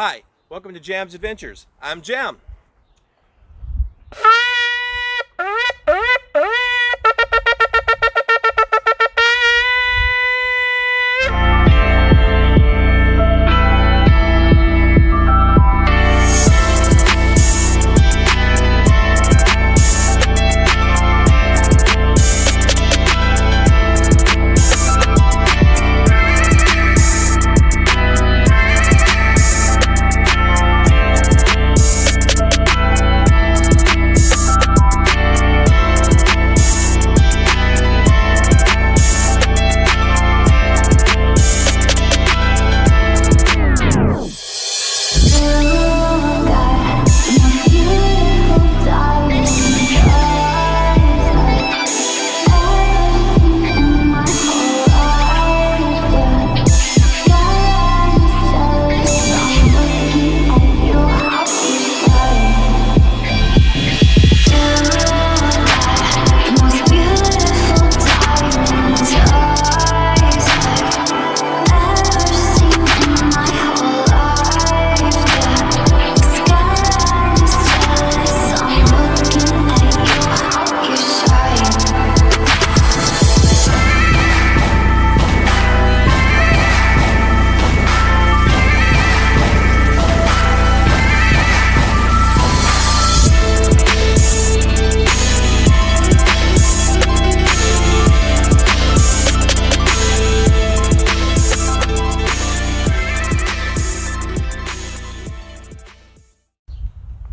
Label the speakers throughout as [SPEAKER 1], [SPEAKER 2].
[SPEAKER 1] Hi, welcome to Jam's Adventures. I'm Jam.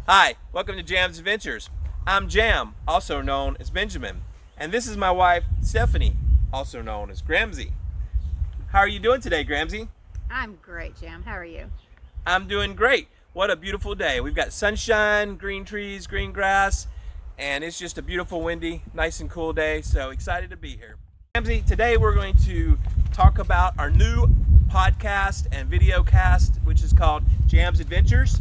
[SPEAKER 1] Hi, welcome to Jam's Adventures. I'm Jam, also known as Benjamin, and this is my wife, Stephanie, also known as Gramsy. How are you doing today, Gramsy?
[SPEAKER 2] I'm great, Jam. How are you?
[SPEAKER 1] I'm doing great. What a beautiful day. We've got sunshine, green trees, green grass, and it's just a beautiful, windy, nice and cool day, so excited to be here. Gramsy, today we're going to talk about our new podcast and video cast, which is called Jam's Adventures.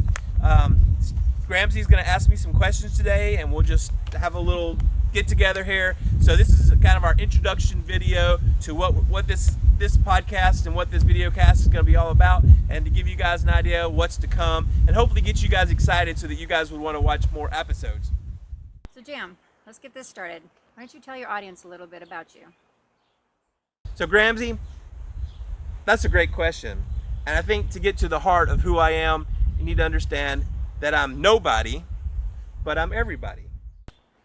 [SPEAKER 1] Gramsy's going to ask me some questions today, and we'll just have a little get together here. So this is kind of our introduction video to what this podcast and what this video cast is going to be all about, and to give you guys an idea of what's to come, and hopefully get you guys excited so that you guys would want to watch more episodes.
[SPEAKER 2] So Jam, let's get this started. Why don't you tell your audience a little bit about you?
[SPEAKER 1] So Gramsy, that's a great question. And I think to get to the heart of who I am, you need to understand that I'm nobody, but I'm everybody.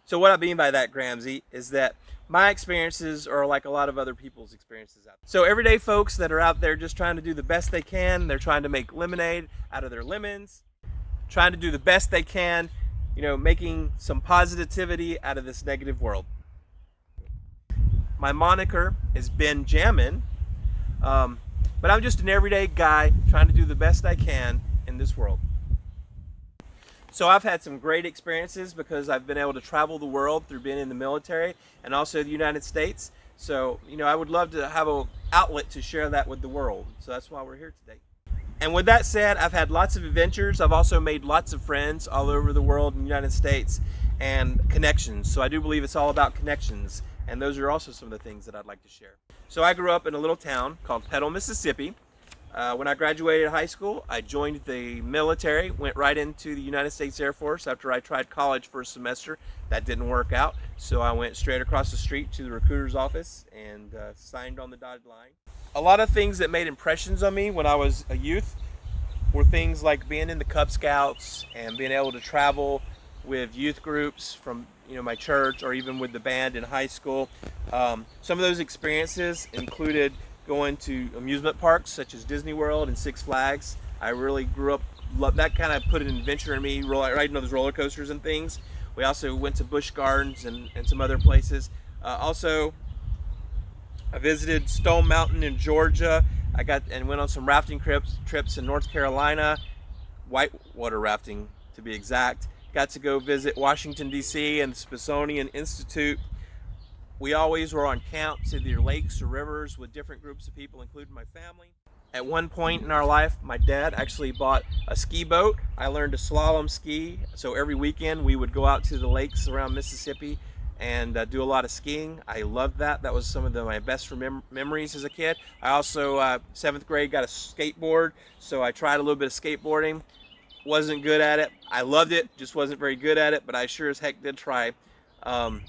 [SPEAKER 1] So what I mean by that, Gramsy, is that my experiences are like a lot of other people's experiences out there. So everyday folks that are out there just trying to do the best they can. They're trying to make lemonade out of their lemons, trying to do the best they can, making some positivity out of this negative world. My moniker is Ben Jammin', but I'm just an everyday guy trying to do the best I can in this world. So I've had some great experiences because I've been able to travel the world through being in the military and also the United States. So, I would love to have an outlet to share that with the world. So that's why we're here today. And with that said, I've had lots of adventures. I've also made lots of friends all over the world in the United States and connections. So I do believe it's all about connections. And those are also some of the things that I'd like to share. So I grew up in a little town called Petal, Mississippi. When I graduated high school, I joined the military, went right into the United States Air Force after I tried college for a semester. That didn't work out, so I went straight across the street to the recruiter's office and signed on the dotted line. A lot of things that made impressions on me when I was a youth were things like being in the Cub Scouts and being able to travel with youth groups from my church, or even with the band in high school. Some of those experiences included going to amusement parks such as Disney World and Six Flags. I really grew up, that kind of put an adventure in me, riding those roller coasters and things. We also went to Busch Gardens and some other places. Also, I visited Stone Mountain in Georgia. I went on some rafting trips in North Carolina, whitewater rafting to be exact. Got to go visit Washington, D.C. and the Smithsonian Institute. We always were on camps, either lakes or rivers, with different groups of people, including my family. At one point in our life, my dad actually bought a ski boat. I learned to slalom ski, so every weekend we would go out to the lakes around Mississippi and do a lot of skiing. I loved that. That was some of my best memories as a kid. I also, 7th grade, got a skateboard, so I tried a little bit of skateboarding. Wasn't good at it. I loved it, just wasn't very good at it, but I sure as heck did try. Um,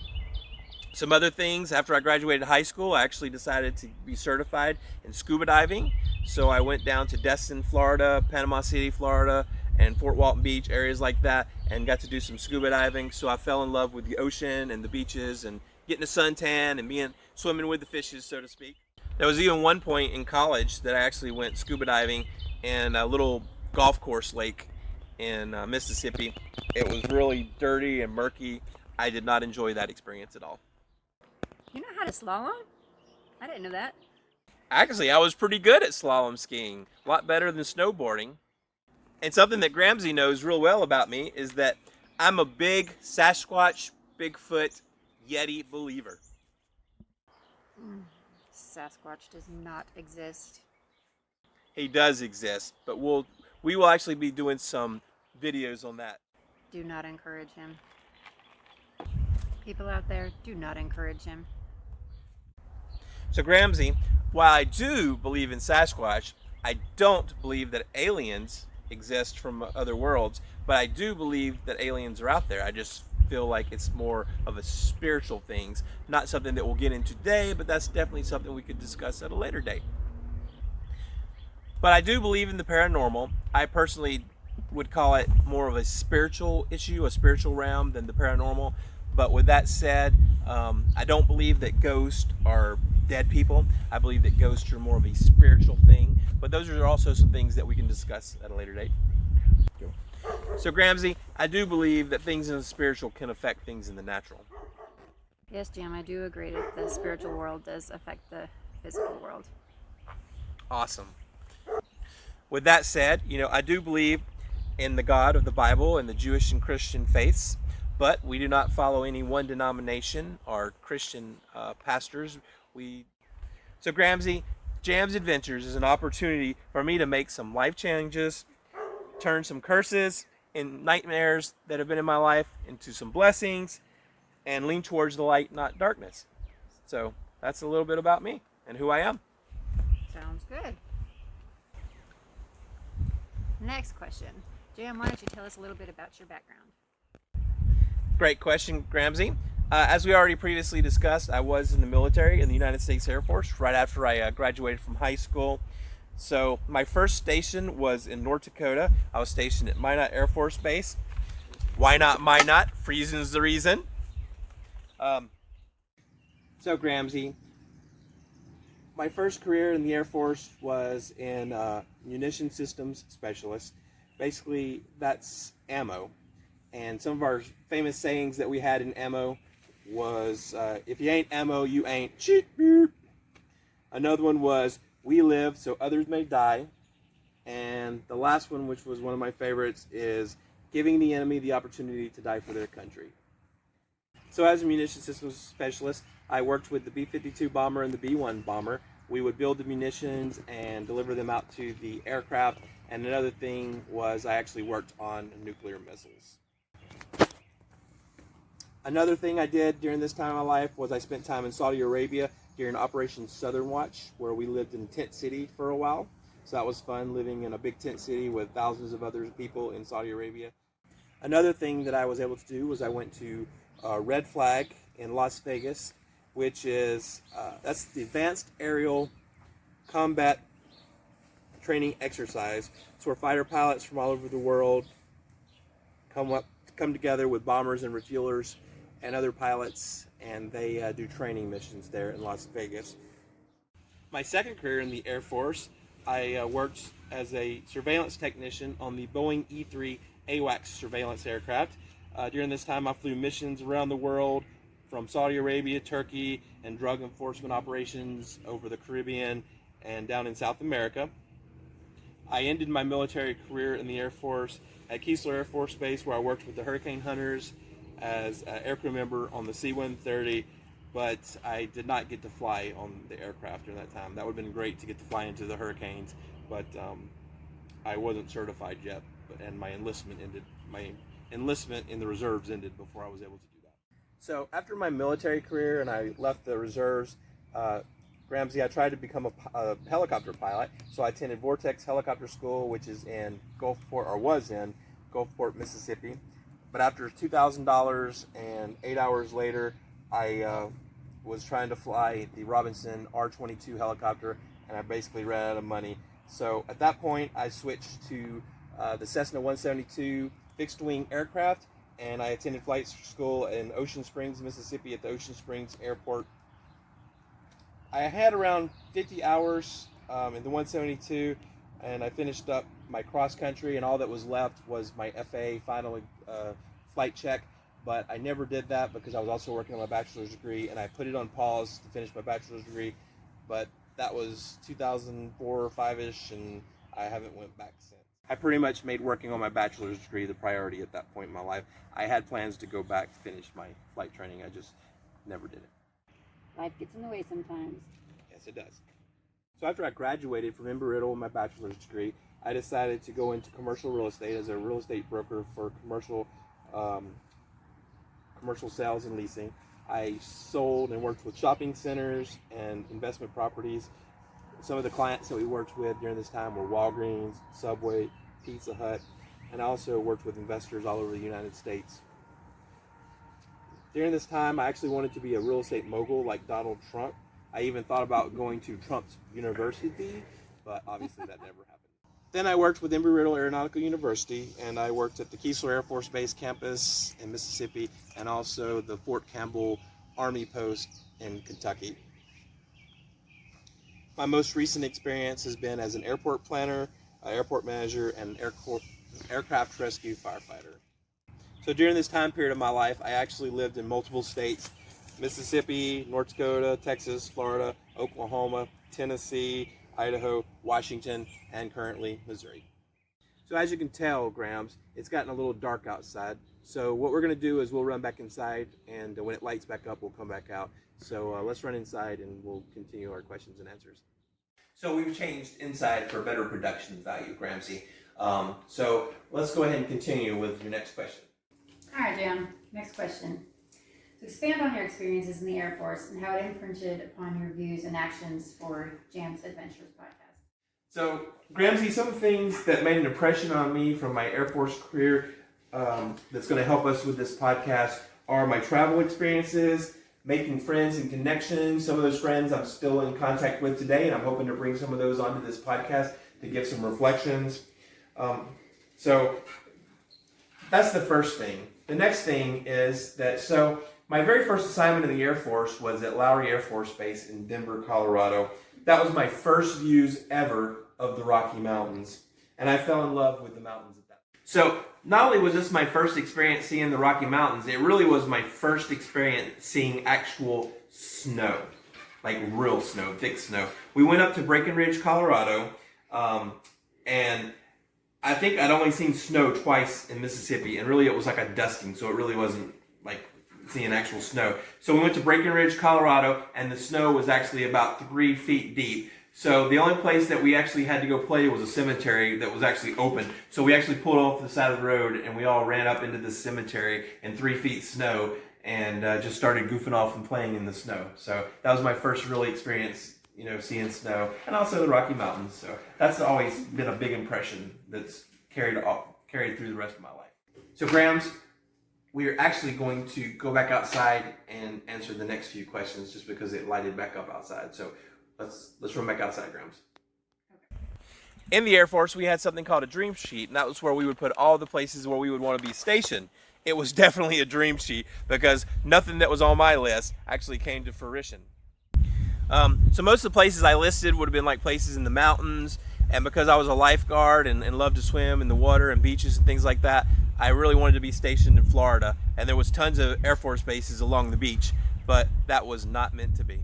[SPEAKER 1] some other things, after I graduated high school, I actually decided to be certified in scuba diving. So I went down to Destin, Florida, Panama City, Florida, and Fort Walton Beach, areas like that, and got to do some scuba diving. So I fell in love with the ocean and the beaches and getting a suntan and swimming with the fishes, so to speak. There was even one point in college that I actually went scuba diving in a little golf course lake in Mississippi. It was really dirty and murky. I did not enjoy that experience at all.
[SPEAKER 2] You know how to slalom? I didn't know that.
[SPEAKER 1] Actually, I was pretty good at slalom skiing, a lot better than snowboarding. And something that Gramsci knows real well about me is that I'm a big Sasquatch, Bigfoot, Yeti believer.
[SPEAKER 2] Sasquatch does not exist.
[SPEAKER 1] He does exist, but we will actually be doing some videos on that.
[SPEAKER 2] Do not encourage him. People out there, do not encourage him.
[SPEAKER 1] So Gramsci, while I do believe in Sasquatch, I don't believe that aliens exist from other worlds, but I do believe that aliens are out there. I just feel like it's more of a spiritual things, not something that we'll get into today, but that's definitely something we could discuss at a later date. But I do believe in the paranormal. I personally would call it more of a spiritual issue, a spiritual realm than the paranormal. But with that said, I don't believe that ghosts are dead people. I believe that ghosts are more of a spiritual thing. But those are also some things that we can discuss at a later date. So Gramsci, I do believe that things in the spiritual can affect things in the natural.
[SPEAKER 2] Yes, Jam, I do agree that the spiritual world does affect the physical world.
[SPEAKER 1] Awesome. With that said, I do believe in the God of the Bible and the Jewish and Christian faiths, but we do not follow any one denomination or Christian pastors. So Gramsci, Jam's Adventures is an opportunity for me to make some life changes, turn some curses and nightmares that have been in my life into some blessings, and lean towards the light, not darkness. So that's a little bit about me and who I am.
[SPEAKER 2] Sounds good. Next question. Jam, why don't you tell us a little bit about your background?
[SPEAKER 1] Great question, Gramsci. As we already previously discussed, I was in the military in the United States Air Force right after I graduated from high school. So my first station was in North Dakota. I was stationed at Minot Air Force Base. Why not Minot? Reason's the reason. So Gramsci, my first career in the Air Force was in munition systems specialist. Basically, that's ammo. And some of our famous sayings that we had in ammo was, if you ain't ammo, you ain't cheap. Another one was, we live so others may die. And the last one, which was one of my favorites, is giving the enemy the opportunity to die for their country. So as a munition systems specialist, I worked with the B-52 bomber and the B-1 bomber. We would build the munitions and deliver them out to the aircraft. And another thing was I actually worked on nuclear missiles. Another thing I did during this time of my life was I spent time in Saudi Arabia during Operation Southern Watch, where we lived in Tent City for a while. So that was fun, living in a big tent city with thousands of other people in Saudi Arabia. Another thing that I was able to do was I went to Red Flag in Las Vegas, which is, that's the Advanced Aerial Combat Training Exercise. It's where fighter pilots from all over the world come together with bombers and refuelers and other pilots, and they do training missions there in Las Vegas. My second career in the Air Force, I worked as a surveillance technician on the Boeing E-3 AWACS surveillance aircraft. During this time, I flew missions around the world from Saudi Arabia, Turkey, and drug enforcement operations over the Caribbean and down in South America. I ended my military career in the Air Force at Keesler Air Force Base, where I worked with the Hurricane Hunters as an aircrew member on the C-130, but I did not get to fly on the aircraft during that time. That would have been great to get to fly into the Hurricanes, but I wasn't certified yet, and my enlistment in the reserves ended before I was able to do that. So after my military career and I left the reserves, Ramsey, I tried to become a helicopter pilot. So I attended Vortex Helicopter School, which is in Gulfport, or was in Gulfport, Mississippi. But after $2,000 and 8 hours later, I was trying to fly the Robinson R-22 helicopter, and I basically ran out of money. So at that point, I switched to the Cessna 172 fixed-wing aircraft, and I attended flight school in Ocean Springs, Mississippi at the Ocean Springs Airport. I had around 50 hours in the 172, and I finished up my cross-country, and all that was left was my FAA final flight check, but I never did that because I was also working on my bachelor's degree, and I put it on pause to finish my bachelor's degree, but that was 2004 or 5-ish, and I haven't went back since. I pretty much made working on my bachelor's degree the priority at that point in my life. I had plans to go back to finish my flight training. I just never did it.
[SPEAKER 2] Life gets in the way sometimes.
[SPEAKER 1] Yes, it does. So after I graduated from Embry-Riddle with my bachelor's degree, I decided to go into commercial real estate as a real estate broker for commercial sales and leasing. I sold and worked with shopping centers and investment properties. Some of the clients that we worked with during this time were Walgreens, Subway, Pizza Hut, and I also worked with investors all over the United States. During this time, I actually wanted to be a real estate mogul like Donald Trump. I even thought about going to Trump's university, but obviously that never happened. Then I worked with Embry-Riddle Aeronautical University, and I worked at the Keesler Air Force Base campus in Mississippi, and also the Fort Campbell Army Post in Kentucky. My most recent experience has been as an airport planner, airport manager, and aircraft rescue firefighter. So during this time period of my life, I actually lived in multiple states: Mississippi, North Dakota, Texas, Florida, Oklahoma, Tennessee, Idaho, Washington, and currently Missouri. So as you can tell, Grams, it's gotten a little dark outside. So what we're going to do is we'll run back inside, and when it lights back up, we'll come back out. So let's run inside and we'll continue our questions and answers. So we've changed inside for better production value, Gramsci. So let's go ahead and continue with your next question.
[SPEAKER 2] All right, Jam. Next question. So expand on your experiences in the Air Force and how it imprinted upon your views and actions for Jam's Adventures podcast.
[SPEAKER 1] So, Gramsci, some things that made an impression on me from my Air Force career that's going to help us with this podcast are my travel experiences, making friends and connections. Some of those friends I'm still in contact with today, and I'm hoping to bring some of those onto this podcast to give some reflections. So that's the first thing. The next thing is that, so my very first assignment in the Air Force was at Lowry Air Force Base in Denver, Colorado. That was my first views ever of the Rocky Mountains, and I fell in love with the mountains at that time. So not only was this my first experience seeing the Rocky Mountains, it really was my first experience seeing actual snow, like real snow, thick snow. We went up to Breckenridge, Colorado, and I think I'd only seen snow twice in Mississippi, and really it was like a dusting, so it really wasn't like seeing actual snow. So we went to Breckenridge, Colorado, and the snow was actually about 3 feet deep. So the only place that we actually had to go play was a cemetery that was actually open. So we actually pulled off the side of the road, and we all ran up into this cemetery in 3 feet snow, and just started goofing off and playing in the snow. So that was my first really experience, you know, seeing snow, and also the Rocky Mountains. So that's always been a big impression that's carried through the rest of my life. So Grams, we're actually going to go back outside and answer the next few questions just because it lighted back up outside. So let's run back outside, Grams. In the Air Force, we had something called a dream sheet, and that was where we would put all the places where we would want to be stationed. It was definitely a dream sheet because nothing that was on my list actually came to fruition. So most of the places I listed would have been like places in the mountains, and because I was a lifeguard and loved to swim in the water and beaches and things like that, I really wanted to be stationed in Florida, and there was tons of Air Force bases along the beach, but that was not meant to be.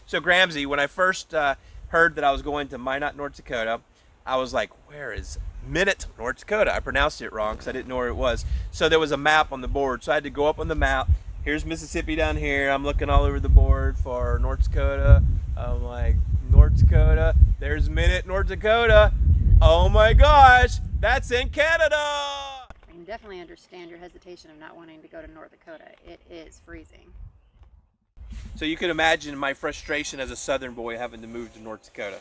[SPEAKER 1] So Gramsci, when I first heard that I was going to Minot, North Dakota, I was like, where is Minot, North Dakota? I pronounced it wrong because I didn't know where it was. So there was a map on the board, so I had to go up on the map. Here's Mississippi down here. I'm looking all over the board for North Dakota. I'm like, North Dakota, there's Minot, North Dakota. Oh my gosh, that's in Canada.
[SPEAKER 2] can definitely understand your hesitation of not wanting to go to North Dakota. It is freezing.
[SPEAKER 1] So you can imagine my frustration as a southern boy having to move to North Dakota.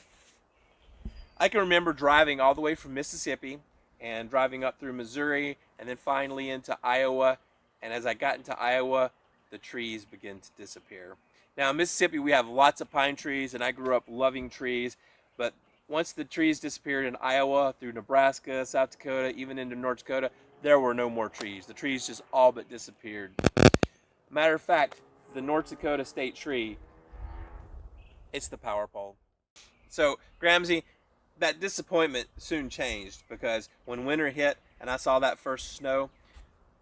[SPEAKER 1] I can remember driving all the way from Mississippi and driving up through Missouri and then finally into Iowa. And as I got into Iowa, the trees began to disappear. Now in Mississippi, we have lots of pine trees, and I grew up loving trees. But once the trees disappeared in Iowa, through Nebraska, South Dakota, even into North Dakota, there were no more trees. The trees just all but disappeared. Matter of fact, the North Dakota state tree, it's the power pole. So, Gramsci, that disappointment soon changed because when winter hit and I saw that first snow,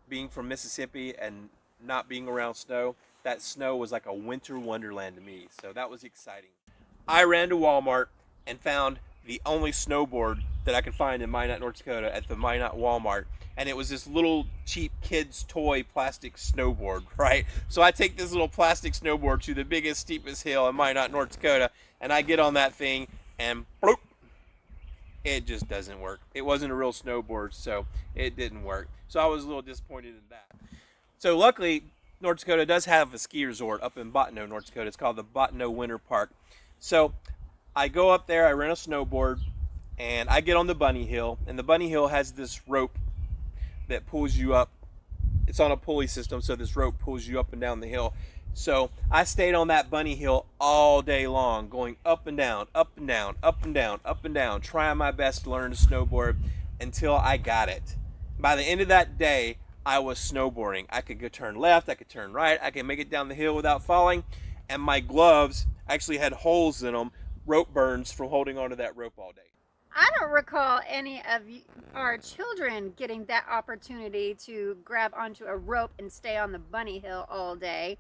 [SPEAKER 1] being from Mississippi and not being around snow, that snow was like a winter wonderland to me. So that was exciting. I ran to Walmart and found the only snowboard that I could find in Minot, North Dakota at the Minot Walmart. And it was this little cheap kid's toy plastic snowboard, right? So I take this little plastic snowboard to the biggest, steepest hill in Minot, North Dakota, and I get on that thing and bloop, it just doesn't work. It wasn't a real snowboard, so it didn't work. So I was a little disappointed in that. So luckily, North Dakota does have a ski resort up in Bottineau, North Dakota. It's called the Bottineau Winter Park. So I go up there, I rent a snowboard, and I get on the bunny hill. And the bunny hill has this rope that pulls you up. It's on a pulley system, so this rope pulls you up and down the hill. So I stayed on that bunny hill all day long, going up and down, up and down, up and down, up and down, trying my best to learn to snowboard until I got it. By the end of that day, I was snowboarding. I could go turn left, I could turn right, I could make it down the hill without falling, and my gloves actually had holes in them, rope burns from holding onto that rope all day.
[SPEAKER 2] I don't recall any of our children getting that opportunity to grab onto a rope and stay on the bunny hill all day.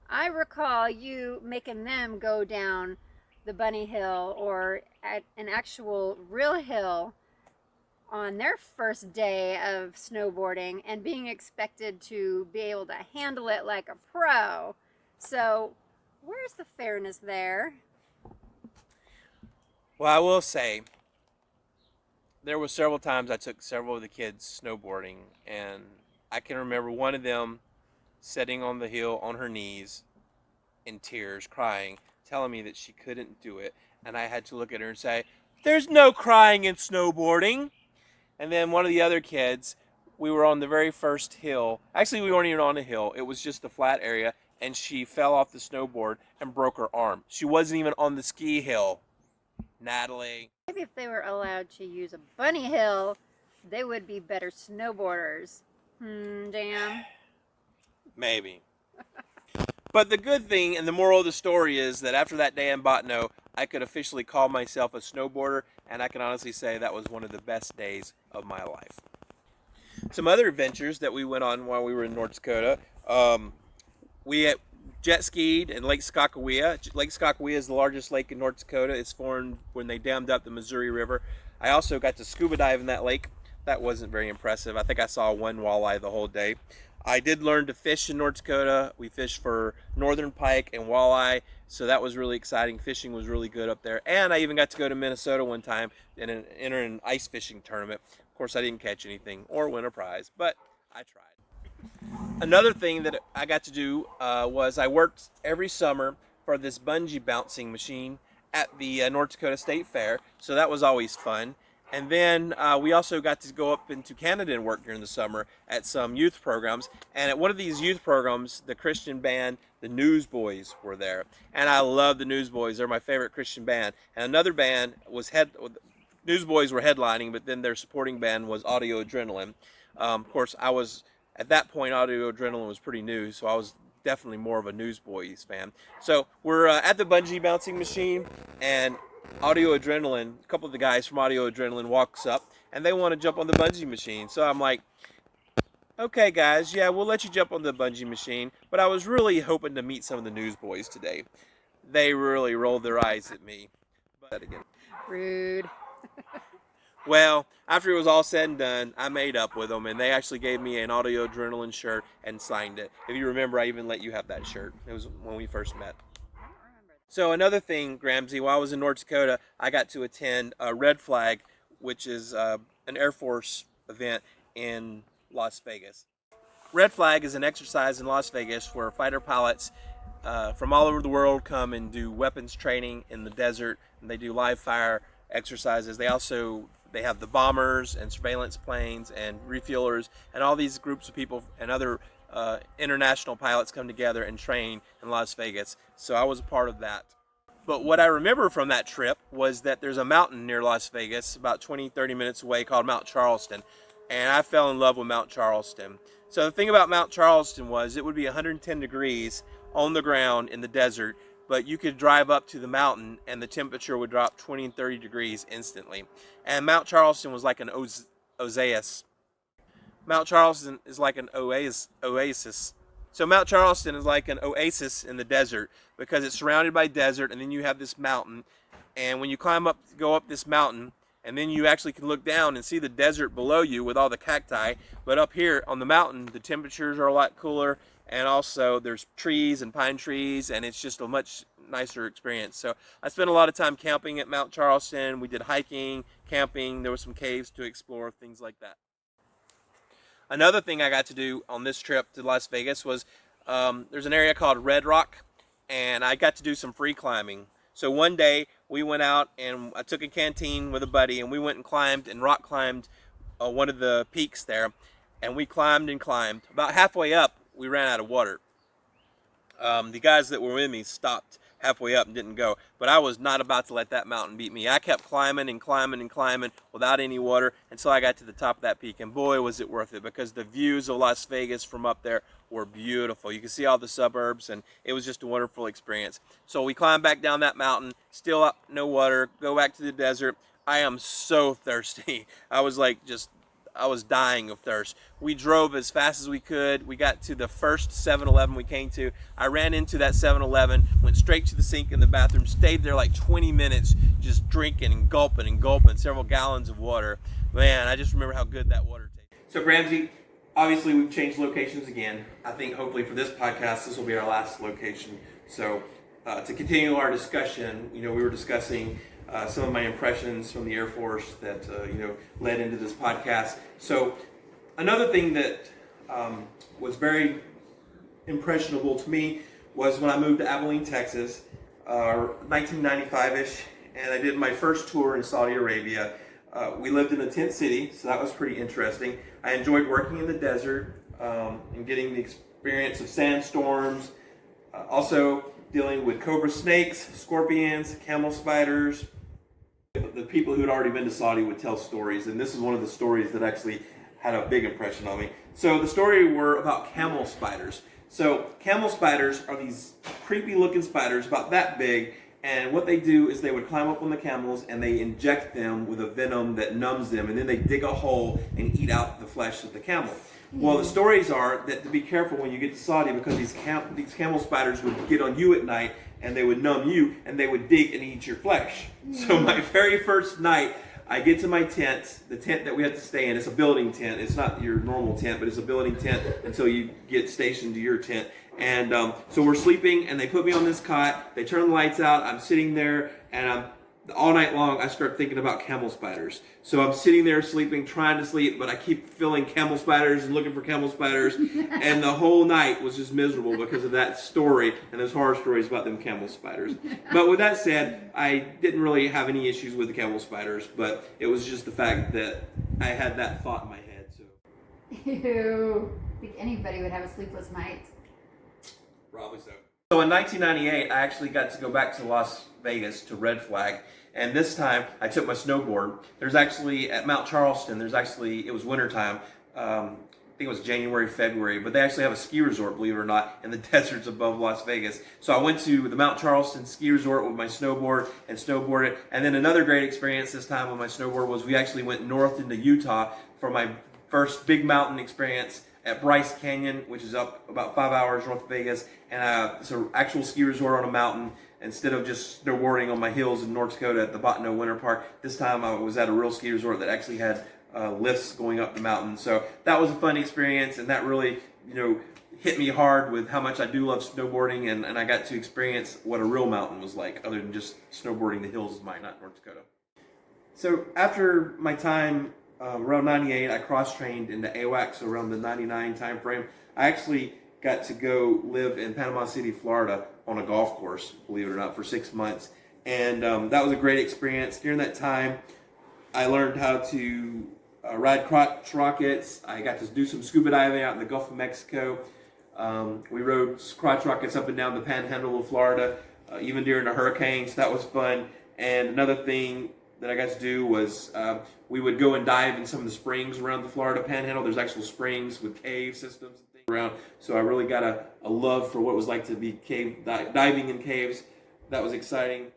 [SPEAKER 2] I recall you making them go down the bunny hill or at an actual real hill on their first day of snowboarding and being expected to be able to handle it like a pro. So where's the fairness there?
[SPEAKER 1] Well, I will say, there were several times I took several of the kids snowboarding, and I can remember one of them sitting on the hill on her knees in tears, crying, telling me that she couldn't do it. And I had to look at her and say, "There's no crying in snowboarding." And then one of the other kids, we were on the very first hill. Actually, we weren't even on a hill. It was just a flat area, and she fell off the snowboard and broke her arm. She wasn't even on the ski hill. Natalie.
[SPEAKER 2] Maybe if they were allowed to use a bunny hill, they would be better snowboarders. Dan?
[SPEAKER 1] Maybe. But the good thing and the moral of the story is that after that day in Bottineau, I could officially call myself a snowboarder, and I can honestly say that was one of the best days of my life. Some other adventures that we went on while we were in North Dakota, we jet skied in Lake Skakawea. Lake Skakawea is the largest lake in North Dakota. It's formed when they dammed up the Missouri River. I also got to scuba dive in that lake. That wasn't very impressive. I think I saw one walleye the whole day. I did learn to fish in North Dakota. We fished for northern pike and walleye, so that was really exciting. Fishing was really good up there. And I even got to go to Minnesota one time and enter an ice fishing tournament. Of course, I didn't catch anything or win a prize, but I tried. Another thing that I got to do was I worked every summer for this bungee bouncing machine at the North Dakota State Fair, so that was always fun. And then we also got to go up into Canada and work during the summer at some youth programs. And at one of these youth programs, the Christian band, the Newsboys, were there. And I love the Newsboys. They're my favorite Christian band. And another band was Newsboys were headlining, but then their supporting band was Audio Adrenaline. Of course, I was, at that point, Audio Adrenaline was pretty new, so I was definitely more of a Newsboys fan. So we're at the bungee bouncing machine, and Audio Adrenaline, a couple of the guys from Audio Adrenaline walks up, and they want to jump on the bungee machine. So I'm like, okay guys, yeah, we'll let you jump on the bungee machine, but I was really hoping to meet some of the Newsboys today. They really rolled their eyes at me. But again,
[SPEAKER 2] Rude.
[SPEAKER 1] well, after it was all said and done, I made up with them, and they actually gave me an Audio Adrenaline shirt and signed it. If you remember, I even let you have that shirt. It was when we first met. So another thing, Gramsci, while I was in North Dakota, I got to attend a Red Flag, which is an Air Force event in Las Vegas. Red Flag is an exercise in Las Vegas where fighter pilots from all over the world come and do weapons training in the desert, and they do live fire exercises. They have the bombers and surveillance planes and refuelers, and all these groups of people and other international pilots come together and train in Las Vegas. So I was a part of that. But what I remember from that trip was that there's a mountain near Las Vegas, about 20-30 minutes away, called Mount Charleston. And I fell in love with Mount Charleston. So the thing about Mount Charleston was it would be 110 degrees on the ground in the desert, but you could drive up to the mountain and the temperature would drop 20 and 30 degrees instantly. And Mount Charleston was like an oasis. Mount Charleston is like an oasis. So Mount Charleston is like an oasis in the desert because it's surrounded by desert, and then you have this mountain. And when you go up this mountain, and then you actually can look down and see the desert below you with all the cacti. But up here on the mountain, the temperatures are a lot cooler, and also there's trees and pine trees, and it's just a much nicer experience. So I spent a lot of time camping at Mount Charleston. We did hiking, camping. There were some caves to explore, things like that. Another thing I got to do on this trip to Las Vegas was there's an area called Red Rock, and I got to do some free climbing. So one day we went out and I took a canteen with a buddy, and we went and climbed and rock climbed one of the peaks there, and we climbed and climbed. About halfway up, we ran out of water. The guys that were with me stopped halfway up and didn't go, but I was not about to let that mountain beat me. I kept climbing and climbing and climbing without any water until I got to the top of that peak, and boy was it worth it, because the views of Las Vegas from up there were beautiful. You could see all the suburbs, and it was just a wonderful experience. So we climbed back down that mountain, still up, no water, go back to the desert. I am so thirsty. I was dying of thirst. We drove as fast as we could. We got to the first 7-Eleven we came to. I ran into that 7-Eleven, went straight to the sink in the bathroom, stayed there like 20 minutes just drinking and gulping several gallons of water. Man, I just remember how good that water tasted. So Gramsci, obviously we've changed locations again. I think hopefully for this podcast, this will be our last location. So to continue our discussion, we were discussing some of my impressions from the Air Force that led into this podcast. So another thing that was very impressionable to me was when I moved to Abilene, Texas, 1995-ish, and I did my first tour in Saudi Arabia. We lived in a tent city, so that was pretty interesting. I enjoyed working in the desert and getting the experience of sandstorms, also dealing with cobra snakes, scorpions, camel spiders. The people who had already been to Saudi would tell stories, and this is one of the stories that actually had a big impression on me. So the story were about camel spiders. So camel spiders are these creepy looking spiders about that big, and what they do is they would climb up on the camels and they inject them with a venom that numbs them, and then they dig a hole and eat out the flesh of the camel. Well, the stories are that to be careful when you get to Saudi, because these camel spiders would get on you at night and they would numb you and they would dig and eat your flesh. So my very first night, I get to my tent, the tent that we had to stay in. It's a building tent. It's not your normal tent, but it's a building tent until you get stationed to your tent. And so we're sleeping, and they put me on this cot. They turn the lights out. I'm sitting there, and all night long, I start thinking about camel spiders. So I'm sitting there sleeping, trying to sleep, but I keep feeling camel spiders and looking for camel spiders. And the whole night was just miserable because of that story and those horror stories about them camel spiders. But with that said, I didn't really have any issues with the camel spiders, but it was just the fact that I had that thought in my head. So.
[SPEAKER 2] Ew. I think anybody would have a sleepless night.
[SPEAKER 1] Probably so. So in 1998, I actually got to go back to Las Vegas to Red Flag, and this time I took my snowboard. There's actually, at Mount Charleston, it was wintertime, I think it was January, February, but they actually have a ski resort, believe it or not, in the deserts above Las Vegas. So I went to the Mount Charleston ski resort with my snowboard and snowboarded, and then another great experience this time with my snowboard was we actually went north into Utah for my first big mountain experience at Bryce Canyon, which is up about 5 hours north of Vegas, and it's an actual ski resort on a mountain. Instead of just snowboarding on my hills in North Dakota at the Botano Winter Park, this time I was at a real ski resort that actually had lifts going up the mountain. So that was a fun experience, and that really, hit me hard with how much I do love snowboarding, and I got to experience what a real mountain was like, other than just snowboarding the hills of Minot, North Dakota. So after my time around 98, I cross-trained into AWACS around the 99 time frame. I actually got to go live in Panama City, Florida on a golf course, believe it or not, for 6 months. And that was a great experience. During that time, I learned how to ride crotch rockets. I got to do some scuba diving out in the Gulf of Mexico. We rode crotch rockets up and down the panhandle of Florida, even during a hurricane, so that was fun. And another thing that I got to do was we would go and dive in some of the springs around the Florida panhandle. There's actual springs with cave systems and things around, so I really got a love for what it was like to be diving in caves. That was exciting.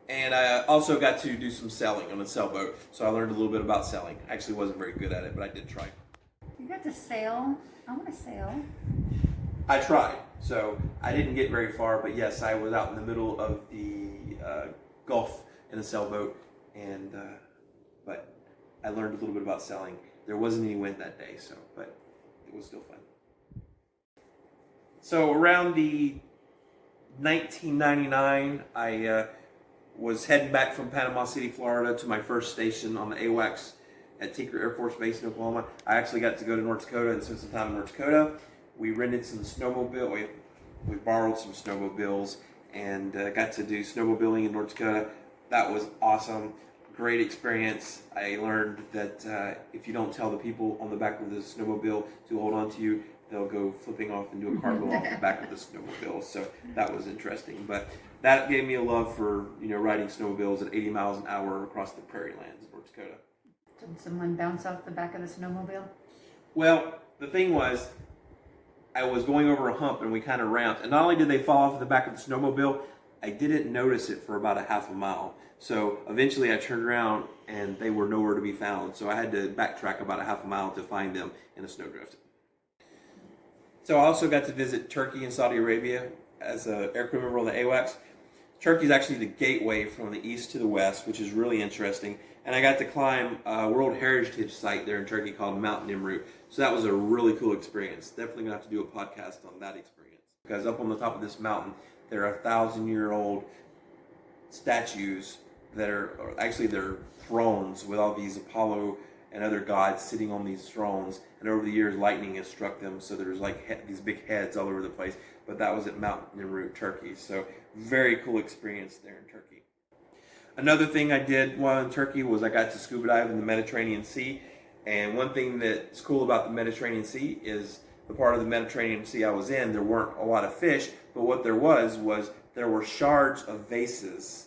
[SPEAKER 1] And I also got to do some sailing on a sailboat, so I learned a little bit about sailing. I actually wasn't very good at it, but I did try.
[SPEAKER 2] You got to sail. I want to sail.
[SPEAKER 1] I tried, so I didn't get very far, but yes, I was out in the middle of the Gulf in a sailboat, and but I learned a little bit about sailing. There wasn't any wind that day, so but it was still fun. So around the 1999, I was heading back from Panama City, Florida to my first station on the AWACS at Tinker Air Force Base in Oklahoma. I actually got to go to North Dakota and spend some time in North Dakota. We rented some snowmobile. We borrowed some snowmobiles and got to do snowmobiling in North Dakota. That was awesome. Great experience. I learned that if you don't tell the people on the back of the snowmobile to hold on to you, they'll go flipping off and do a cartwheel off the back of the snowmobile. So that was interesting. But that gave me a love for riding snowmobiles at 80 miles an hour across the prairie lands of North Dakota.
[SPEAKER 2] Did someone bounce off the back of the snowmobile?
[SPEAKER 1] Well, the thing was, I was going over a hump and we kind of ramped. And not only did they fall off the back of the snowmobile, I didn't notice it for about a half a mile. So eventually I turned around and they were nowhere to be found. So I had to backtrack about a half a mile to find them in a snowdrift. So I also got to visit Turkey and Saudi Arabia as an aircrew member on the AWACS. Turkey is actually the gateway from the east to the west, which is really interesting. And I got to climb a World Heritage site there in Turkey called Mount Nimrut. So that was a really cool experience. Definitely going to have to do a podcast on that experience. Because up on the top of this mountain, there are 1,000-year-old statues that are, actually they're thrones with all these Apollo and other gods sitting on these thrones. And over the years, lightning has struck them, so there's like these big heads all over the place. But that was at Mount Nimrut, Turkey. So very cool experience there in Turkey. Another thing I did while in Turkey was I got to scuba dive in the Mediterranean Sea. And one thing that's cool about the Mediterranean Sea is the part of the Mediterranean Sea I was in, there weren't a lot of fish, but what there was there were shards of vases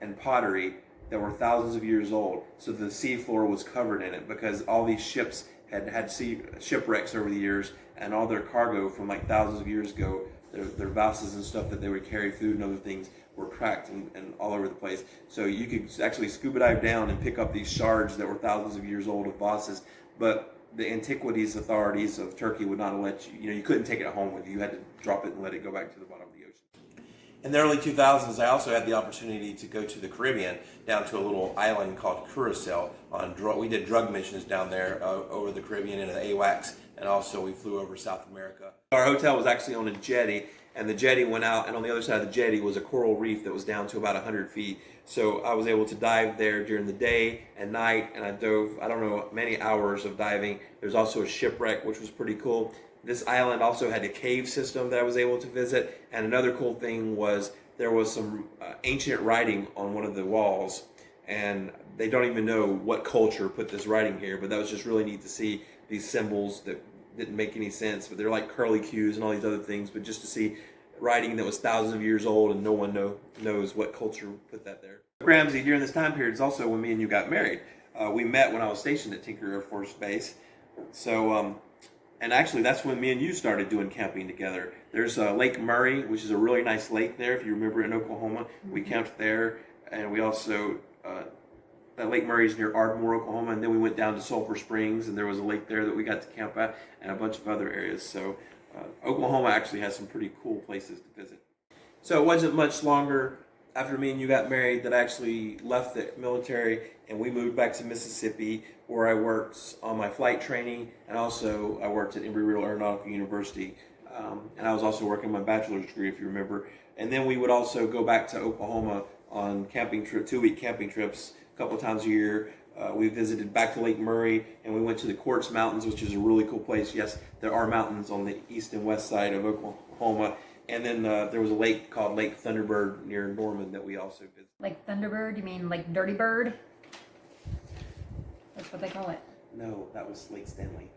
[SPEAKER 1] and pottery that were thousands of years old. So the seafloor was covered in it because all these ships had shipwrecks over the years, and all their cargo from like thousands of years ago, their vases and stuff that they would carry, food and other things, were cracked and all over the place. So you could actually scuba dive down and pick up these shards that were thousands of years old of vases, but the antiquities authorities of Turkey would not let you, you couldn't take it home with you. You had to drop it and let it go back to the bottom of the ocean. In the early 2000s, I also had the opportunity to go to the Caribbean, down to a little island called Curacao. We did drug missions down there over the Caribbean in the AWACS, and also we flew over South America. Our hotel was actually on a jetty, and the jetty went out, and on the other side of the jetty was a coral reef that was down to about 100 feet. So I was able to dive there during the day and night, and I dove, I don't know, many hours of diving. There's also a shipwreck, which was pretty cool. This island also had a cave system that I was able to visit, and another cool thing was there was some ancient writing on one of the walls, and they don't even know what culture put this writing here, but that was just really neat to see these symbols that didn't make any sense, but they're like curly cues and all these other things, but just to see writing that was thousands of years old and no one knows what culture put that there. Ramsey, during this time period is also when me and you got married. We met when I was stationed at Tinker Air Force Base. So, and actually that's when me and you started doing camping together. There's Lake Murray, which is a really nice lake there, if you remember, in Oklahoma. We camped there, and we also, that Lake Murray is near Ardmore, Oklahoma, and then we went down to Sulphur Springs, and there was a lake there that we got to camp at, and a bunch of other areas. So Oklahoma actually has some pretty cool places to visit. So it wasn't much longer after me and you got married that I actually left the military, and we moved back to Mississippi, where I worked on my flight training, and also I worked at Embry-Riddle Aeronautical University, and I was also working my bachelor's degree, if you remember. And then we would also go back to Oklahoma on camping trip, 2-week camping trips, a couple of times a year, We visited back to Lake Murray, and we went to the Quartz Mountains, which is a really cool place. Yes, there are mountains on the east and west side of Oklahoma. And then there was a lake called Lake Thunderbird near Norman that we also visited.
[SPEAKER 2] Like Thunderbird? You mean like Dirty Bird? That's what they call it.
[SPEAKER 1] No, that was Lake Stanley.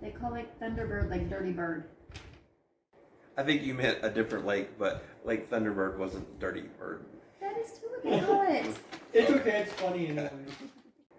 [SPEAKER 2] They call Lake Thunderbird like Dirty Bird.
[SPEAKER 1] I think you meant a different lake, but Lake Thunderbird wasn't Dirty Bird.
[SPEAKER 2] That is too what they call it.
[SPEAKER 3] It's okay, it's funny anyway.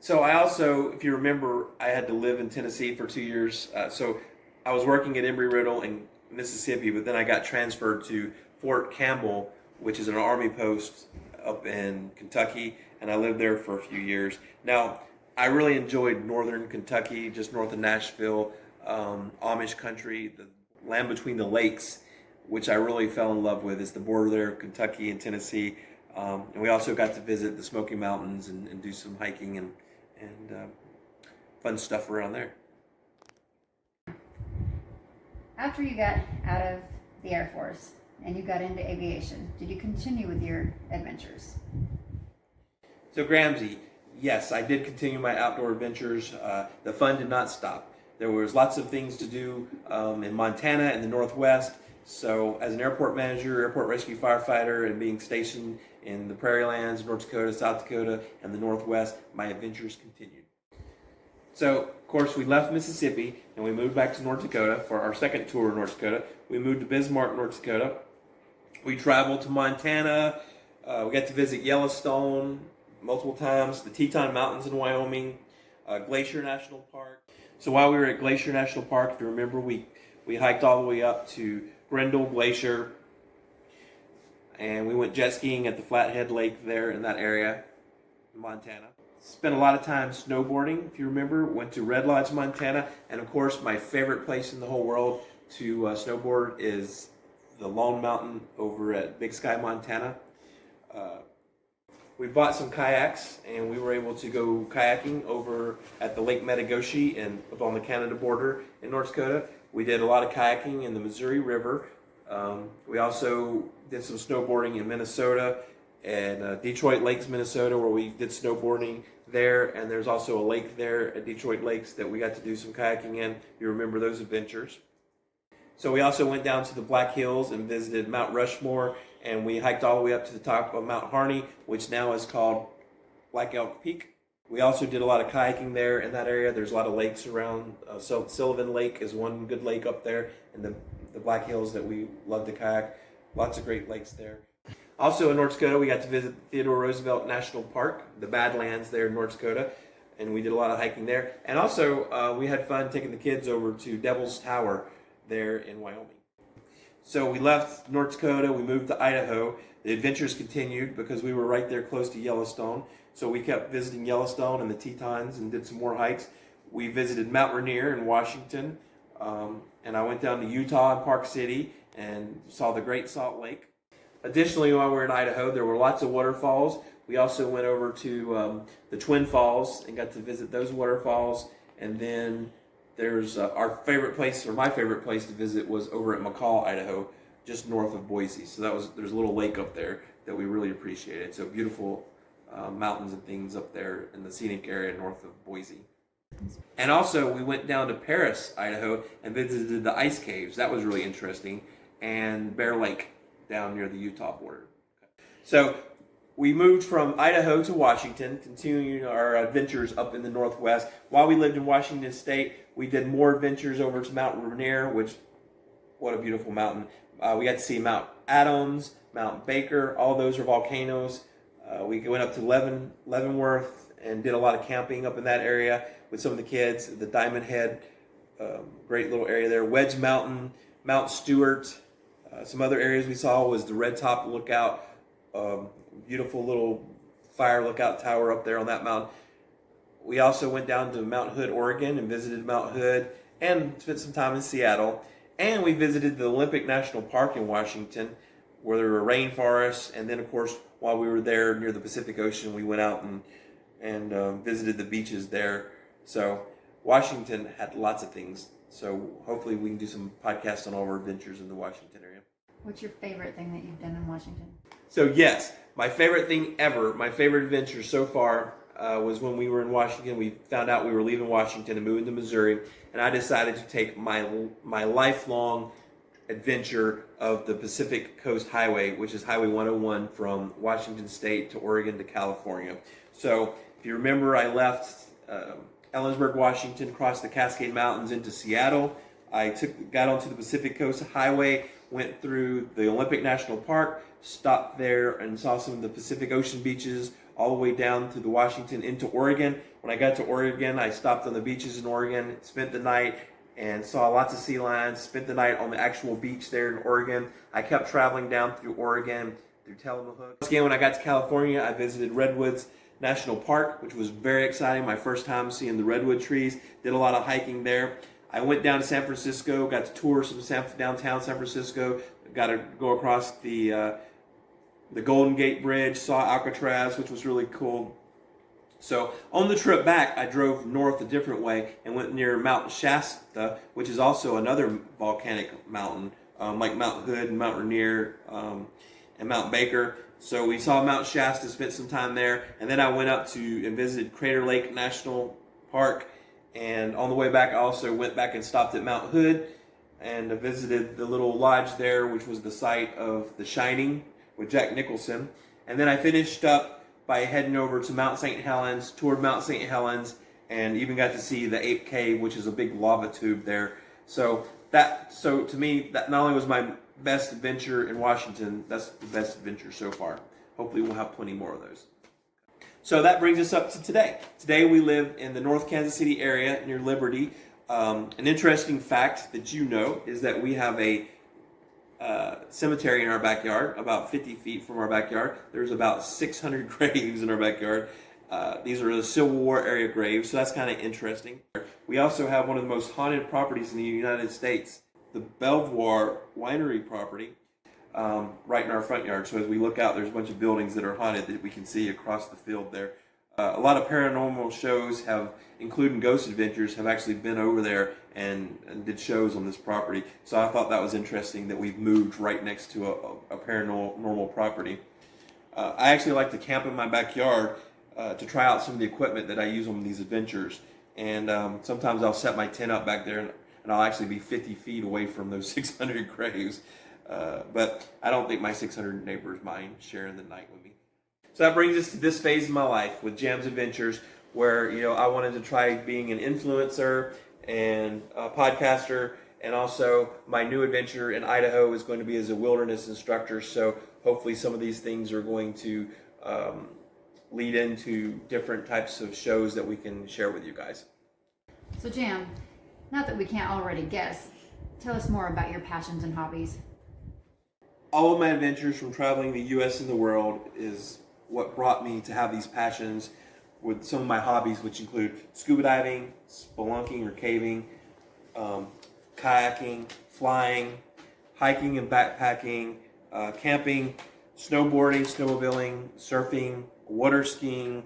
[SPEAKER 1] So I also, if you remember, I had to live in Tennessee for 2 years. So I was working at Embry-Riddle in Mississippi, but then I got transferred to Fort Campbell, which is an Army post up in Kentucky, and I lived there for a few years. Now, I really enjoyed northern Kentucky, just north of Nashville, Amish country, the land between the lakes, which I really fell in love with. It's the border there of Kentucky and Tennessee. And we also got to visit the Smoky Mountains and do some hiking and fun stuff around there.
[SPEAKER 2] After you got out of the Air Force and you got into aviation, did you continue with your adventures?
[SPEAKER 1] So Gramsci, yes, I did continue my outdoor adventures. The fun did not stop. There was lots of things to do in Montana and the Northwest. So as an airport manager, airport rescue firefighter, and being stationed in the Prairie Lands, North Dakota, South Dakota, and the Northwest, my adventures continued. So, of course, we left Mississippi and we moved back to North Dakota for our second tour of North Dakota. We moved to Bismarck, North Dakota. We traveled to Montana. We got to visit Yellowstone multiple times, the Teton Mountains in Wyoming, Glacier National Park. So while we were at Glacier National Park, if you remember, we hiked all the way up to Grendel Glacier, and we went jet skiing at the Flathead Lake there in that area, in Montana. Spent a lot of time snowboarding, if you remember. Went to Red Lodge, Montana, and of course my favorite place in the whole world to snowboard is the Lone Mountain over at Big Sky, Montana. We bought some kayaks and we were able to go kayaking over at the Lake Metagoshi and up on the Canada border in North Dakota. We did a lot of kayaking in the Missouri River. We also did some snowboarding in Minnesota and Detroit Lakes, Minnesota, where we did snowboarding there. And there's also a lake there at Detroit Lakes that we got to do some kayaking in. You remember those adventures. So we also went down to the Black Hills and visited Mount Rushmore, and we hiked all the way up to the top of Mount Harney, which now is called Black Elk Peak. We also did a lot of kayaking there in that area. There's a lot of lakes around. Sullivan Lake is one good lake up there, and the Black Hills that we love to kayak. Lots of great lakes there. Also in North Dakota, we got to visit Theodore Roosevelt National Park, the Badlands there in North Dakota, and we did a lot of hiking there. And also we had fun taking the kids over to Devil's Tower there in Wyoming. So we left North Dakota, we moved to Idaho. The adventures continued because we were right there close to Yellowstone. So we kept visiting Yellowstone and the Tetons and did some more hikes. We visited Mount Rainier in Washington, and I went down to Utah and Park City and saw the Great Salt Lake. Additionally, while we were in Idaho, there were lots of waterfalls. We also went over to the Twin Falls and got to visit those waterfalls. And then there's our favorite place, or my favorite place to visit, was over at McCall, Idaho, just north of Boise. So there's a little lake up there that we really appreciated. So beautiful mountains and things up there in the scenic area north of Boise. And also we went down to Paris, Idaho, and visited the ice caves. That was really interesting. And Bear Lake down near the Utah border. So we moved from Idaho to Washington, continuing our adventures up in the Northwest. While we lived in Washington State, we did more adventures over to Mount Rainier, which, what a beautiful mountain. We got to see Mount Adams, Mount Baker, all those are volcanoes. We went up to Leavenworth and did a lot of camping up in that area with some of the kids. The Diamond Head, great little area there. Wedge Mountain, Mount Stewart. Some other areas we saw was the Red Top Lookout, beautiful little fire lookout tower up there on that mountain. We also went down to Mount Hood, Oregon, and visited Mount Hood and spent some time in Seattle. And we visited the Olympic National Park in Washington, where there were rainforests. And then, of course, while we were there near the Pacific Ocean, we went out and visited the beaches there. So Washington had lots of things. So hopefully we can do some podcasts on all our adventures in the Washington area.
[SPEAKER 2] What's your favorite thing that you've done in Washington?
[SPEAKER 1] So yes, my favorite thing ever, my favorite adventure so far, was when we were in Washington. We found out we were leaving Washington and moving to Missouri, and I decided to take my lifelong adventure of the Pacific Coast Highway, which is Highway 101 from Washington State to Oregon to California. So if you remember, I left Ellensburg, Washington, crossed the Cascade Mountains into Seattle. I got onto the Pacific Coast Highway, went through the Olympic National Park, stopped there and saw some of the Pacific Ocean beaches all the way down to the Washington into Oregon. When I got to Oregon, I stopped on the beaches in Oregon, spent the night, and saw lots of sea lions, spent the night on the actual beach there in Oregon. I kept traveling down through Oregon, through Tillamook. Again, when I got to California, I visited Redwoods National Park, which was very exciting. My first time seeing the redwood trees. Did a lot of hiking there. I went down to San Francisco, got to tour some downtown San Francisco, got to go across the Golden Gate Bridge, saw Alcatraz, which was really cool. So on the trip back, I drove north a different way and went near Mount Shasta, which is also another volcanic mountain, like Mount Hood and Mount Rainier and Mount Baker. So we saw Mount Shasta, spent some time there, and then I went up to and visited Crater Lake National Park. And on the way back, I also went back and stopped at Mount Hood and visited the little lodge there, which was the site of The Shining with Jack Nicholson. And then I finished up by heading over to Mount St. Helens, toured Mount St. Helens, and even got to see the Ape Cave, which is a big lava tube there. So to me, that not only was my best adventure in Washington, that's the best adventure so far. Hopefully we'll have plenty more of those. So that brings us up to today. Today we live in the North Kansas City area near Liberty. An interesting fact that you know is that we have a cemetery in our backyard, about 50 feet from our backyard. There's about 600 graves in our backyard. These are the Civil War area graves, so that's kind of interesting. We also have one of the most haunted properties in the United States, the Belvoir Winery property, right in our front yard. So as we look out, there's a bunch of buildings that are haunted that we can see across the field there. A lot of paranormal shows including Ghost Adventures, have actually been over there and did shows on this property. So I thought that was interesting that we've moved right next to a paranormal property. I actually like to camp in my backyard to try out some of the equipment that I use on these adventures. And sometimes I'll set my tent up back there and I'll actually be 50 feet away from those 600 graves. But I don't think my 600 neighbors mind sharing the night with me. So that brings us to this phase of my life with Jam's Adventures, where I wanted to try being an influencer and a podcaster, and also my new adventure in Idaho is going to be as a wilderness instructor. So hopefully some of these things are going to lead into different types of shows that we can share with you guys.
[SPEAKER 4] So Jam, not that we can't already guess, tell us more about your passions and hobbies.
[SPEAKER 1] All of my adventures from traveling the U.S. and the world is what brought me to have these passions with some of my hobbies, which include scuba diving, spelunking or caving, kayaking, flying, hiking and backpacking, camping, snowboarding, snowmobiling, surfing, water skiing,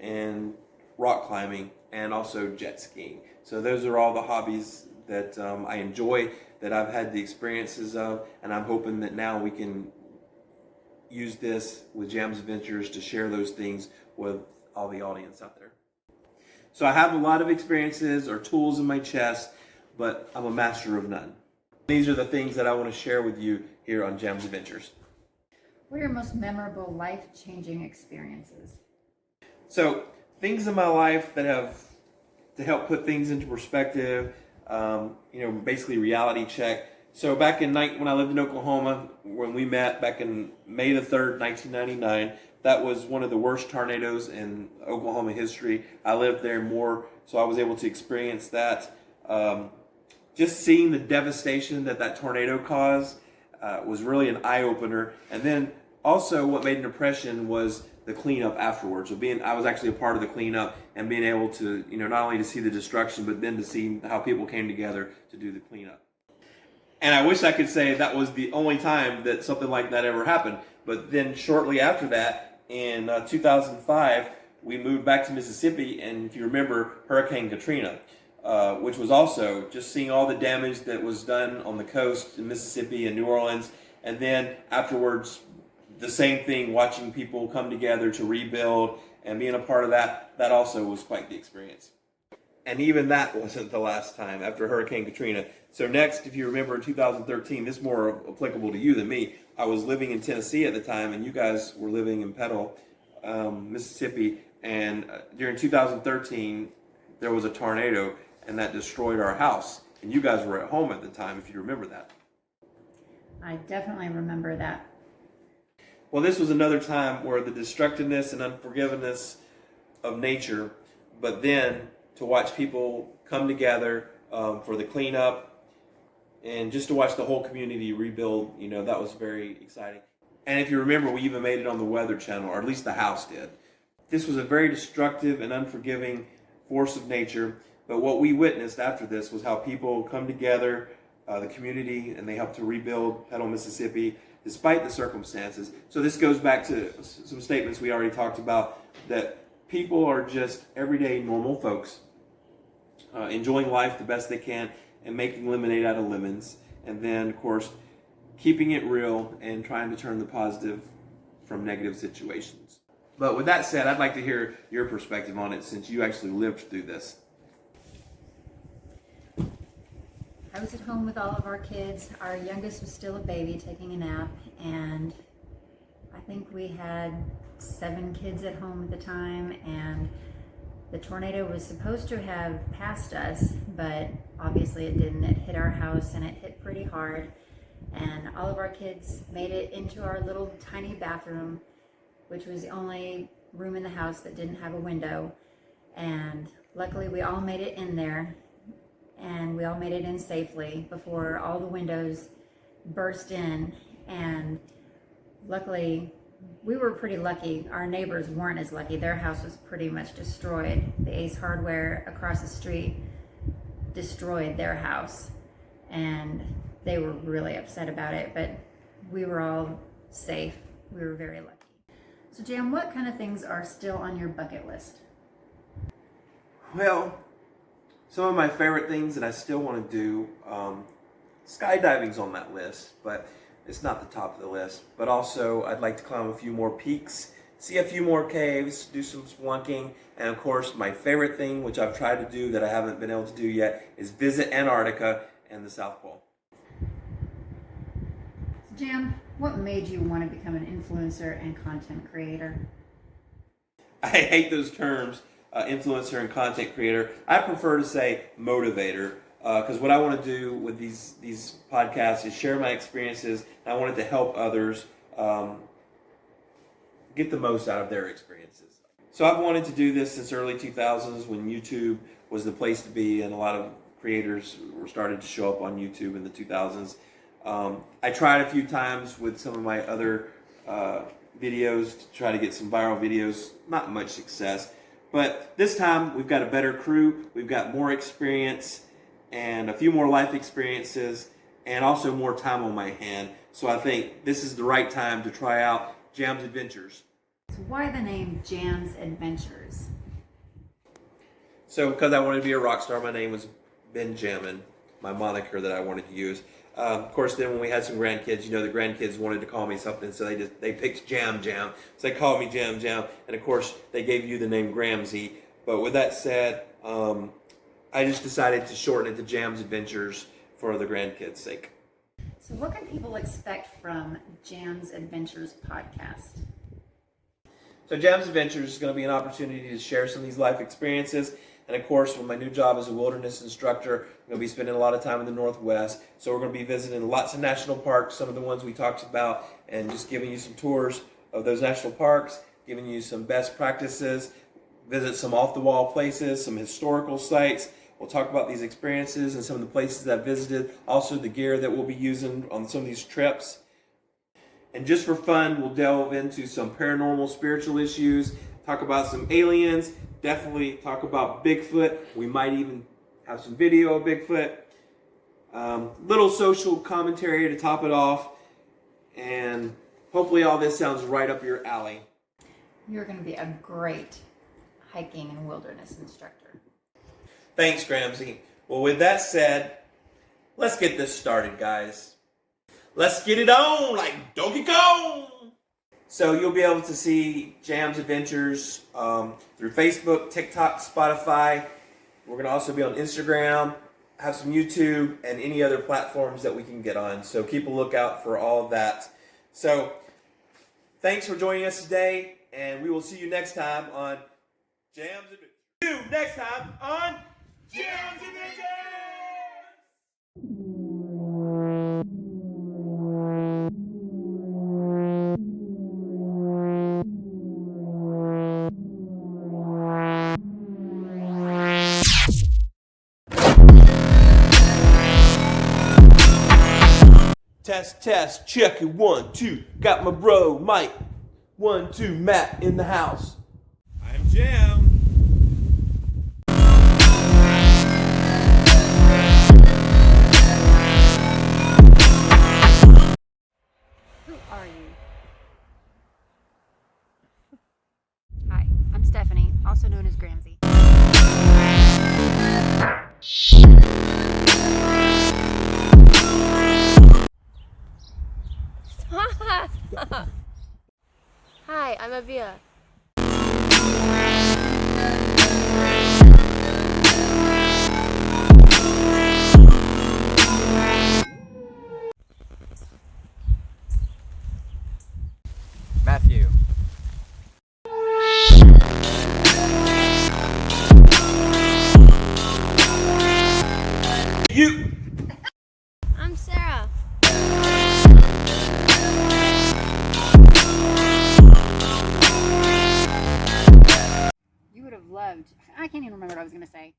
[SPEAKER 1] and rock climbing, and also jet skiing. So those are all the hobbies that I enjoy, that I've had the experiences of, and I'm hoping that now we can use this with Jam's Adventures to share those things with all the audience out there. So I have a lot of experiences or tools in my chest, but I'm a master of none. These are the things that I want to share with you here on Jam's Adventures.
[SPEAKER 4] What are your most memorable life-changing experiences?
[SPEAKER 1] So things in my life that have to help put things into perspective, basically reality check. So back when I lived in Oklahoma, when we met back in May the 3rd, 1999, that was one of the worst tornadoes in Oklahoma history. I lived there more, so I was able to experience that. Just seeing the devastation that tornado caused was really an eye-opener. And then also what made an impression was the cleanup afterwards. So I was actually a part of the cleanup and being able to, not only to see the destruction, but then to see how people came together to do the cleanup. And I wish I could say that was the only time that something like that ever happened. But then shortly after that, in 2005, we moved back to Mississippi, and if you remember, Hurricane Katrina, which was also just seeing all the damage that was done on the coast in Mississippi and New Orleans, and then afterwards, the same thing, watching people come together to rebuild and being a part of that also was quite the experience. And even that wasn't the last time after Hurricane Katrina. So next, if you remember in 2013, this is more applicable to you than me. I was living in Tennessee at the time, and you guys were living in Petal, Mississippi. And during 2013, there was a tornado, and that destroyed our house. And you guys were at home at the time, if you remember that.
[SPEAKER 4] I definitely remember that.
[SPEAKER 1] Well, this was another time where the destructiveness and unforgiveness of nature, but then to watch people come together for the cleanup and just to watch the whole community rebuild, that was very exciting. And if you remember, we even made it on the Weather Channel, or at least the house did. This was a very destructive and unforgiving force of nature, but what we witnessed after this was how people come together, the community, and they helped to rebuild Petal, Mississippi, despite the circumstances. So this goes back to some statements we already talked about, that people are just everyday normal folks enjoying life the best they can and making lemonade out of lemons. And then, of course, keeping it real and trying to turn the positive from negative situations. But with that said, I'd like to hear your perspective on it since you actually lived through this.
[SPEAKER 4] I was at home with all of our kids. Our youngest was still a baby taking a nap, and I think we had 7 kids at home at the time, and the tornado was supposed to have passed us, but obviously it didn't. It hit our house, and it hit pretty hard, and all of our kids made it into our little tiny bathroom, which was the only room in the house that didn't have a window. And luckily we all made it in there, and we all made it in safely before all the windows burst in. And luckily, we were pretty lucky. Our neighbors weren't as lucky. Their house was pretty much destroyed. The Ace Hardware across the street destroyed their house, and they were really upset about it, but we were all safe. We were very lucky. So Jan, what kind of things are still on your bucket list?
[SPEAKER 1] Well, some of my favorite things that I still want to do, skydiving's on that list, but it's not the top of the list. But also, I'd like to climb a few more peaks, see a few more caves, do some spelunking, and of course, my favorite thing, which I've tried to do that I haven't been able to do yet, is visit Antarctica and the South Pole.
[SPEAKER 4] So Jan, what made you want to become an influencer and content creator?
[SPEAKER 1] I hate those terms, influencer and content creator. I prefer to say motivator, because what I want to do with these podcasts is share my experiences, and I wanted to help others get the most out of their experiences. So I've wanted to do this since early 2000s when YouTube was the place to be, and a lot of creators were started to show up on YouTube in the 2000s. I tried a few times with some of my other videos to try to get some viral videos, not much success. But this time we've got a better crew, we've got more experience and a few more life experiences and also more time on my hand. So I think this is the right time to try out Jam's Adventures.
[SPEAKER 4] So why the name Jam's Adventures?
[SPEAKER 1] So because I wanted to be a rock star, my name was Benjamin, my moniker that I wanted to use. Of course, then when we had some grandkids, the grandkids wanted to call me something, so they picked Jam. So they called me Jam. And of course, they gave you the name Gramsy. But with that said, I just decided to shorten it to Jam's Adventures for the grandkids' sake.
[SPEAKER 4] So what can people expect from Jam's Adventures podcast?
[SPEAKER 1] So Jam's Adventures is going to be an opportunity to share some of these life experiences. And of course, with my new job as a wilderness instructor, I'm going to be spending a lot of time in the Northwest. So we're going to be visiting lots of national parks, some of the ones we talked about, and just giving you some tours of those national parks, giving you some best practices, visit some off-the-wall places, some historical sites. We'll talk about these experiences and some of the places that I've visited, also the gear that we'll be using on some of these trips. And just for fun, we'll delve into some paranormal, spiritual issues, talk about some aliens, definitely talk about Bigfoot. We might even have some video of Bigfoot. Little social commentary to top it off. And hopefully all this sounds right up your alley.
[SPEAKER 4] You're going to be a great hiking and wilderness instructor.
[SPEAKER 1] Thanks, Gramsy. Well, with that said, let's get this started, guys. Let's get it on like Donkey Kong. So you'll be able to see Jam's adventures through Facebook, TikTok, Spotify. We're going to also be on Instagram, have some YouTube, and any other platforms that we can get on. So keep a lookout for all of that. So thanks for joining us today, and we will see you next time on Jam's Adventures. See you next time on Jam's Adventures! Test, check it, 1, 2. Got my bro, Mike. 1, 2, Matt in the house. I'm Jam.
[SPEAKER 2] Who are you? Hi, I'm Stephanie, also known as Gramsy.
[SPEAKER 5] Hi, I'm Avia.
[SPEAKER 6] Matthew.
[SPEAKER 1] You.
[SPEAKER 5] I'm Sarah.
[SPEAKER 2] You would have loved. I can't even remember what I was going to say.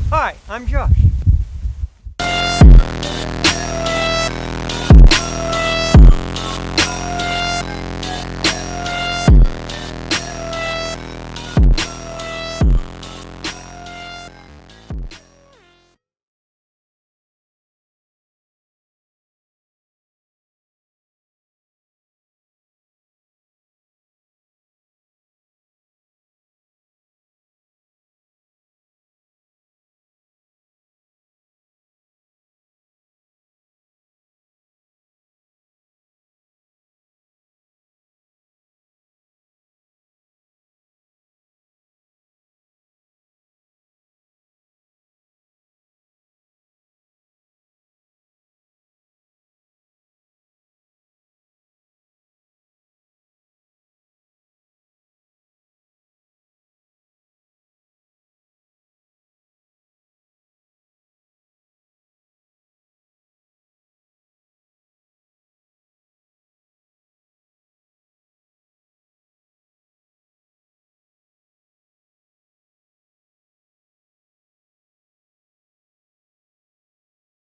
[SPEAKER 3] Hi, I'm Josh.